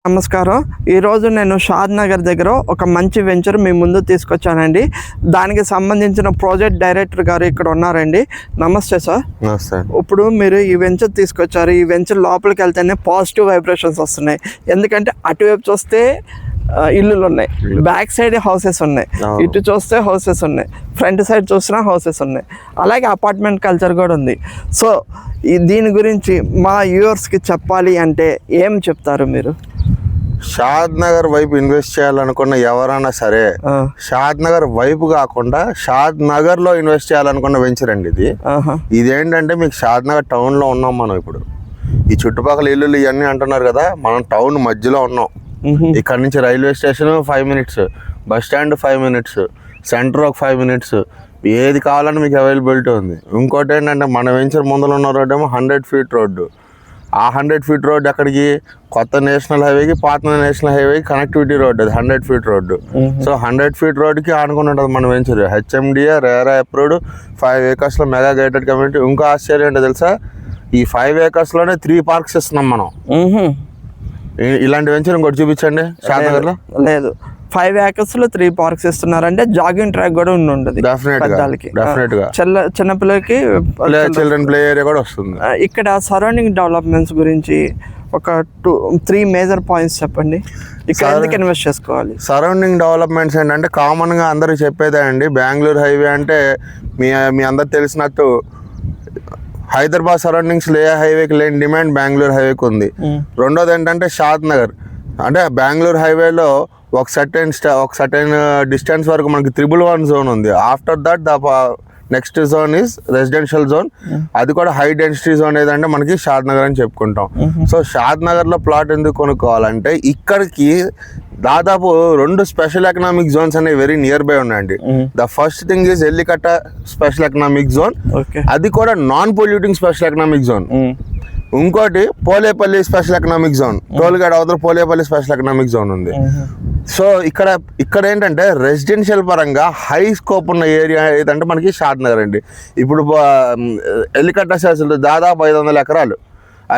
నమస్కారం. ఈరోజు నేను షాద్ నగర్ దగ్గర ఒక మంచి వెంచర్ మీ ముందు తీసుకొచ్చానండి. దానికి సంబంధించిన ప్రాజెక్ట్ డైరెక్టర్ గారు ఇక్కడ ఉన్నారండి. నమస్తే సార్. నమస్తే. ఇప్పుడు మీరు ఈ వెంచర్ తీసుకొచ్చారు. ఈ వెంచర్ లోపలికి వెళ్తేనే పాజిటివ్ వైబ్రేషన్స్ వస్తున్నాయి. ఎందుకంటే అటువైపు చూస్తే ఇల్లులు ఉన్నాయి, బ్యాక్ సైడ్ హౌసెస్ ఉన్నాయి, ఇటు చూస్తే హౌసెస్ ఉన్నాయి, ఫ్రంట్ సైడ్ చూసినా హౌసెస్ ఉన్నాయి, అలాగే అపార్ట్మెంట్ కల్చర్ కూడా ఉంది. సో దీని గురించి మా వ్యూవర్స్కి చెప్పాలి అంటే ఏం చెప్తారు మీరు? షాద్ నగర్ వైపు ఇన్వెస్ట్ చేయాలనుకున్న ఎవరైనా సరే షాద్ నగర్ వైపు కాకుండా షాద్ నగర్ లో ఇన్వెస్ట్ చేయాలనుకున్న వెంచర్ అండి ఇది. ఇదేంటంటే మీకు షాద్ నగర్ టౌన్ లో ఉన్నాం మనం. ఇప్పుడు ఈ చుట్టుపక్కల ఇల్లులు ఇవన్నీ అంటున్నారు కదా, మనం టౌన్ మధ్యలో ఉన్నాం. ఇక్కడ నుంచి railway station 5 minutes, bus stand 5 minutes, centre ఒక 5 minutes, ఏది కావాలని మీకు అవైలబిలిటీ ఉంది. ఇంకోటి ఏంటంటే మన వెంచర్ ముందులో ఉన్న రోడ్డు ఏమో 100 feet రోడ్డు. ఆ 100 feet రోడ్డు ఎక్కడికి? కొత్త నేషనల్ హైవేకి పాత నేషనల్ హైవేకి కనెక్టివిటీ రోడ్డు, అది 100 feet రోడ్డు. సో 100 feet రోడ్డుకి ఆనుకుని ఉంటుంది మన venture. HMDA RERA approved 5 acres లో మెగా గేటెడ్ కమ్యూనిటీ. ఇంకో ఆశ్చర్యం ఏంటో తెలుసా, ఈ 5 acres లోనే 3 parks ఇస్తున్నాం మనం. ఇలాంటి వెంచర్ ఇంకోటి చూపించండి షాద్ నగర్ లో. లేదు, 5 acres లో 3 parks ఇస్తున్నారంటే జాగింగ్ ట్రాక్ కూడా ఉండదు. డెఫినెట్ గా చిన్నపిల్లలకి చిల్డ్రన్ ప్లే ఏరియా కూడా వస్తుంది. ఇక్కడ సరౌండింగ్ డెవలప్మెంట్స్ గురించి ఒక 2-3 మేజర్ పాయింట్స్ చెప్పండి. ఇక్కడ ఎందుకు ఇన్వెస్ట్ చేసుకోవాలి? సరౌండింగ్ డెవలప్మెంట్స్ ఏంటంటే కామన్ గా అందరూ చెప్పేదే అండి. బెంగళూరు హైవే అంటే మీ అందరు తెలిసినట్టు హైదరాబాద్ సరౌండింగ్స్ ఏ హైవేకి లేని డిమాండ్ బెంగళూరు హైవేకి ఉంది. రెండోది ఏంటంటే షాద్ నగర్ అంటే బెంగళూరు హైవేలో ఒక సర్టెన్ డిస్టెన్స్ వరకు మనకి 111 జోన్ ఉంది. After that the next zone is residential zone. అది కూడా హై డెన్సిటీ జోన్ ఏదంటే మనకి షాద్ నగర్ అని చెప్పుకుంటాం. సో షాద్ నగర్ లో ప్లాట్ ఎందుకు కొనుక్కోవాలంటే ఇక్కడికి దాదాపు 2 స్పెషల్ ఎకనామిక్ జోన్స్ అనేవి వెరీ నియర్ బై ఉన్నాయండి. The first thing is Ellikatta special economic zone, అది కూడా non polluting special economic zone. ఇంకోటి Polepalli special economic zone, tollgate అవతల పోలేపల్లి స్పెషల్ ఎకనామిక్ జోన్ ఉంది. సో ఇక్కడ ఏంటంటే రెసిడెన్షియల్ పరంగా హై స్కోప్ ఉన్న ఏరియా ఏదంటే మనకి షాద్ నగర్ అండి. ఇప్పుడు ఎల్లికట్ట శాసలు దాదాపు 500 ఎకరాలు.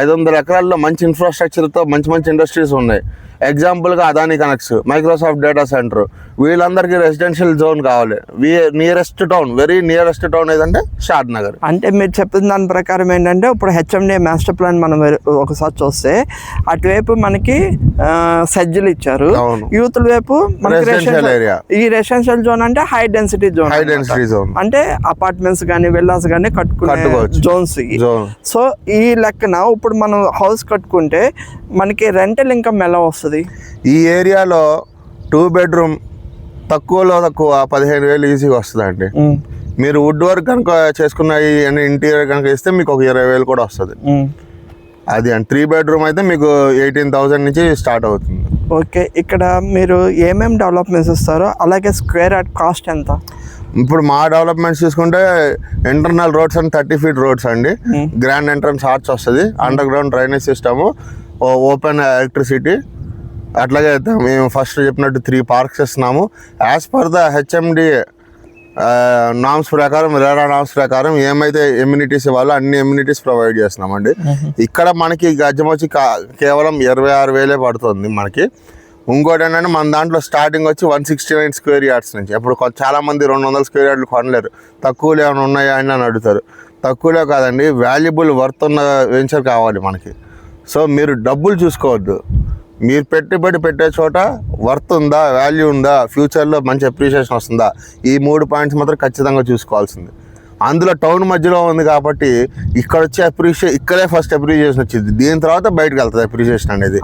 500 ఎకరాల్లో మంచి ఇన్ఫ్రాస్ట్రక్చర్తో మంచి ఇండస్ట్రీస్ ఉన్నాయి. ఎగ్జాంపుల్గా Adani connects, Microsoft data centre, వీళ్ళందరికీ రెసిడెన్షియల్ జోన్ కావాలి. Nearest town, very nearest town ఏదంటే షాద్ నగర్. అంటే మీరు చెప్పిన దాని ప్రకారం ఏంటంటే ఇప్పుడు హెచ్ఎండిఏ మాస్టర్ ప్లాన్ మనం ఒకసారి చూస్తే అటువైపు మనకి సజ్జలు ఇచ్చారు, యూత్ వైపు ఏరియా. ఈ రెసిడెన్షియల్ జోన్ అంటే హై డెన్సిటీ జోన్, అంటే అపార్ట్మెంట్స్ కానీ విల్లాస్ కానీ కట్టుకోవచ్చు జోన్స్. సో ఈ లెక్కన ఇప్పుడు మనం హౌస్ కట్టుకుంటే మనకి రెంటల్ ఇన్కమ్ ఎలా వస్తుంది? ఈ ఏరియాలో 2 bedroom తక్కువ 15,000 ఈజీగా వస్తుంది అండి. మీరు వుడ్ వర్క్ కనుక చేసుకున్న ఇంటీరియర్ కనుక ఇస్తే మీకు ఒక 20,000 కూడా వస్తుంది. అది అండ్ 3 bedroom అయితే మీకు 18,000 నుంచి స్టార్ట్ అవుతుంది. ఓకే, ఇక్కడ మీరు ఏమేమి డెవలప్మెంట్స్ ఇస్తారో అలాగే స్క్వేర్ యార్డ్ కాస్ట్ ఎంత? ఇప్పుడు మా డెవలప్మెంట్స్ చూసుకుంటే internal roads and 30 feet roads అండి. గ్రాండ్ ఎంట్రన్స్ ఆర్చ్ వస్తుంది, under ground drainage system, open electricity. అట్లాగే మేము ఫస్ట్ చెప్పినట్టు 3 parks ఇస్తున్నాము. As per the HMDA norms ప్రకారం, రేరా నామ్స్ ప్రకారం ఏమైతే ఎమ్యూనిటీస్ ఇవ్వాలో అన్ని ఎమ్యూనిటీస్ ప్రొవైడ్ చేస్తున్నామండి. ఇక్కడ మనకి గజం వచ్చి కేవలం 26,000 పడుతుంది మనకి. ఇంకోటి ఏంటంటే మన దాంట్లో స్టార్టింగ్ వచ్చి 169 square yards నుంచి. ఇప్పుడు చాలా మంది 200 square yards కొనలేరు, తక్కువలో ఏమైనా ఉన్నాయా అని అడుగుతారు. తక్కువలో కాదండి, వాల్యుబుల్ వర్త్ ఉన్న వెంచర్ కావాలి మనకి. సో మీరు డబ్బులు చూసుకోవద్దు, మీరు పెట్టుబడి పెట్టే చోట వర్త్ ఉందా, వాల్యూ ఉందా, ఫ్యూచర్లో మంచి అప్రిషియేషన్ వస్తుందా, ఈ 3 points మాత్రం ఖచ్చితంగా చూసుకోవాల్సింది. అందులో టౌన్ మధ్యలో ఉంది కాబట్టి ఇక్కడ వచ్చే ఇక్కడే ఫస్ట్ అప్రిషియేషన్ వచ్చింది, దీని తర్వాత బయటకు వెళ్తుంది అప్రిషియేషన్ అనేది.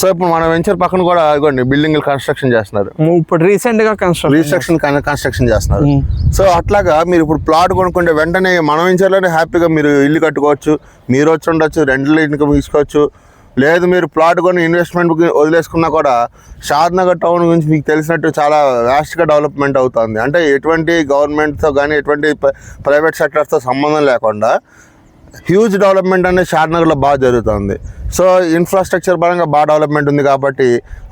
సో ఇప్పుడు మన వెంచర్ పక్కన కూడా ఇదిగోండి బిల్డింగ్ కన్స్ట్రక్షన్ చేస్తున్నారు. ఇప్పుడు రీసెంట్గా కన్స్ట్రక్షన్ చేస్తున్నారు. సో అట్లాగా మీరు ఇప్పుడు ప్లాట్ కొనుక్కుంటే వెంటనే మన వెంచర్లోనే హ్యాపీగా మీరు ఇల్లు కట్టుకోవచ్చు, మీరు వచ్చి ఉండొచ్చు, రెంటల్ ఇన్కమ్ తీసుకోవచ్చు. లేదు మీరు ప్లాట్ కొని ఇన్వెస్ట్మెంట్ వదిలేసుకున్నా కూడా షాద్ నగర్ టౌన్ గురించి మీకు తెలిసినట్టు చాలా వాస్ట్గా డెవలప్మెంట్ అవుతుంది. అంటే ఎటువంటి గవర్నమెంట్తో కానీ ఎటువంటి ప్రైవేట్ సెక్టర్స్తో సంబంధం లేకుండా హ్యూజ్ డెవలప్మెంట్ అనేది షాద్ నగర్లో బాగా జరుగుతుంది. సో ఇన్ఫ్రాస్ట్రక్చర్ పరంగా బాగా డెవలప్మెంట్ ఉంది కాబట్టి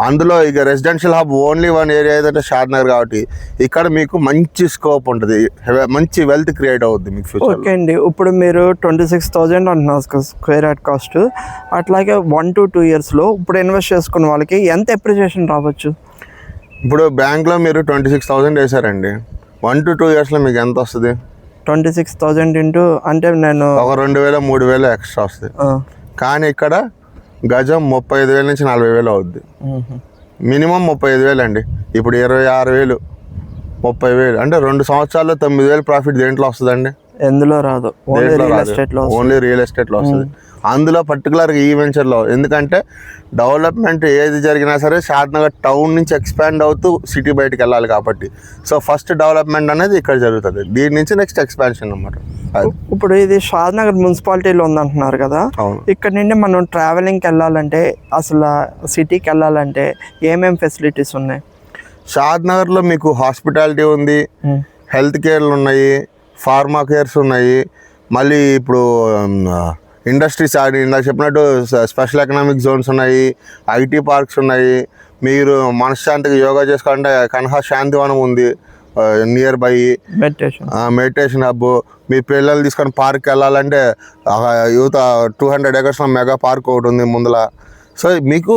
అందులో ఇక residential hub only one area ఏదంటే షాద్నగర్ కాబట్టి ఇక్కడ మీకు మంచి స్కోప్ ఉంటుంది, మంచి వెల్త్ క్రియేట్ అవుద్ది మీకు ఫ్యూచర్. ఓకే అండి, ఇప్పుడు మీరు 26,000 అంటున్నారు స్క్వేర్ యార్డ్ కాస్ట్. అట్లాగే 1 to 2 yearsలో ఇప్పుడు ఇన్వెస్ట్ చేసుకున్న వాళ్ళకి ఎంత అప్రిషియేషన్ రావచ్చు? ఇప్పుడు బ్యాంక్లో మీరు 26,000 వేసారండి, 1 to 2 yearsలో మీకు ఎంత వస్తుంది? 26,000 ఇంటూ అంటే నేను ఒక 2,000 3,000 ఎక్స్ట్రా వస్తుంది. కానీ ఇక్కడ గజం 35,000 నుంచి 40,000 అవుద్ది. మినిమం 35,000 అండి. ఇప్పుడు 26,000 30,000 అంటే 2 సంవత్సరాల్లో 9,000 ప్రాఫిట్ దేంట్లో వస్తుందండి? ఎందులో రాదు, ఓన్లీ రియల్ ఎస్టేట్లో వస్తుంది. అందులో పర్టికులర్గా ఈ వెంచర్లో ఎందుకంటే డెవలప్మెంట్ ఏది జరిగినా సరే షాద్నగర్ టౌన్ నుంచి ఎక్స్పాండ్ అవుతూ సిటీ బయటకు వెళ్ళాలి కాబట్టి సో ఫస్ట్ డెవలప్మెంట్ అనేది ఇక్కడ జరుగుతుంది, దీని నుంచి నెక్స్ట్ ఎక్స్పాన్షన్ అన్నమాట. ఇప్పుడు ఇది షాద్నగర్ మున్సిపాలిటీలో ఉందంటున్నారు కదా, ఇక్కడ నుండి మనం ట్రావెలింగ్కి వెళ్ళాలంటే అసలు సిటీకి వెళ్ళాలంటే ఏమేమి ఫెసిలిటీస్ ఉన్నాయి? షాద్నగర్లో మీకు హాస్పిటాలిటీ ఉంది, హెల్త్ కేర్లు ఉన్నాయి, ఫార్మా కేర్స్ ఉన్నాయి, మళ్ళీ ఇప్పుడు ఇండస్ట్రీస్ ఇందాక చెప్పినట్టు స్పెషల్ ఎకనామిక్ జోన్స్ ఉన్నాయి, ఐటీ పార్క్స్ ఉన్నాయి. మీరు మనశ్శాంతిగా యోగా చేసుకోవాలంటే కన్హా శాంతివనం ఉంది నియర్ బై, మెడిటేషన్ హబ్. మీ పిల్లలు తీసుకొని పార్క్ వెళ్ళాలంటే యూత్ 200 acres మెగా పార్క్ ఒకటి ఉంది ముందల. సో మీకు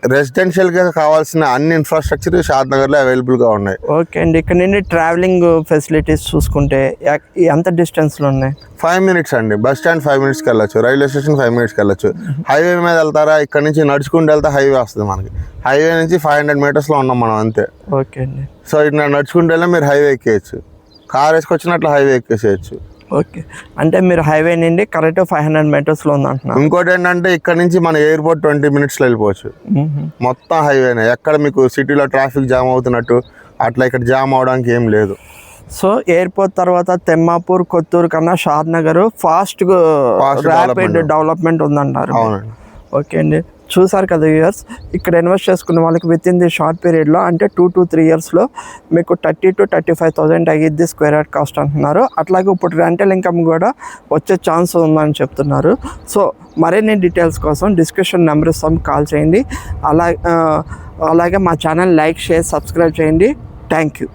రెసిడెన్షియల్గా కావాల్సిన అన్ని ఇన్ఫ్రాస్ట్రక్చర్ షాద్నగర్లో అవైలబుల్గా ఉన్నాయి. ఓకే అండి, ఇక్కడ నుండి ట్రావెలింగ్ ఫెసిలిటీస్ చూసుకుంటే ఎంత డిస్టెన్స్లో ఉన్నాయి? 5 minutes అండి. బస్ స్టాండ్ 5 minutesకి వెళ్ళచ్చు, రైల్వే స్టేషన్ 5 minutesకి వెళ్ళచ్చు. హైవే మీద వెళ్తారా, ఇక్కడ నుంచి నడుచుకుంటూ వెళ్తే హైవే వస్తుంది మనకి. హైవే నుంచి 500 metersలో ఉన్నాం మనం అంతే. ఓకే అండి, సో ఇట్లా నడుచుకుంటూ వెళ్ళి మీరు హైవే ఎక్కేయచ్చు, కార్ వేసుకొచ్చినట్లు హైవే ఎక్కేసేయచ్చు. ఓకే, అంటే మీరు హైవే నుండి కరెక్ట్ 500 metersలో ఉందంటున్నారు. ఇంకోటి ఏంటంటే ఇక్కడ నుంచి మన ఎయిర్పోర్ట్ 20 minutesలో వెళ్ళిపోవచ్చు. మొత్తం హైవేనే, ఎక్కడ మీకు సిటీలో ట్రాఫిక్ జామ్ అవుతున్నట్టు అట్లా ఇక్కడ జామ్ అవడానికి ఏం లేదు. సో ఎయిర్పోర్ట్ తర్వాత తెమ్మాపూర్, కొత్తూరు కన్నా షాద్నగర్ ఫాస్ట్ ర్యాపిడ్ డెవలప్మెంట్ ఉందంటారు. అవునండి. ఓకే అండి, చూసారు కదా వ్యూయర్స్, ఇక్కడ ఇన్వెస్ట్ చేసుకున్న వాళ్ళకి విత్ ఇన్ ది షార్ట్ పీరియడ్లో అంటే 2 to 3 yearsలో మీకు 30,000 to 35,000 అయ్యిద్ది స్క్వేర్ యార్డ్ కాస్ట్ అంటున్నారు. అట్లాగే ఇప్పుడు రెంటల్ ఇన్కమ్ కూడా వచ్చే ఛాన్స్ ఉందని చెప్తున్నారు. సో మరిన్ని డీటెయిల్స్ కోసం డిస్క్రిప్షన్ నెంబర్ ఇస్తాం, కాల్ చేయండి. అలాగే మా ఛానల్ లైక్, షేర్, సబ్స్క్రైబ్ చేయండి. Thank you.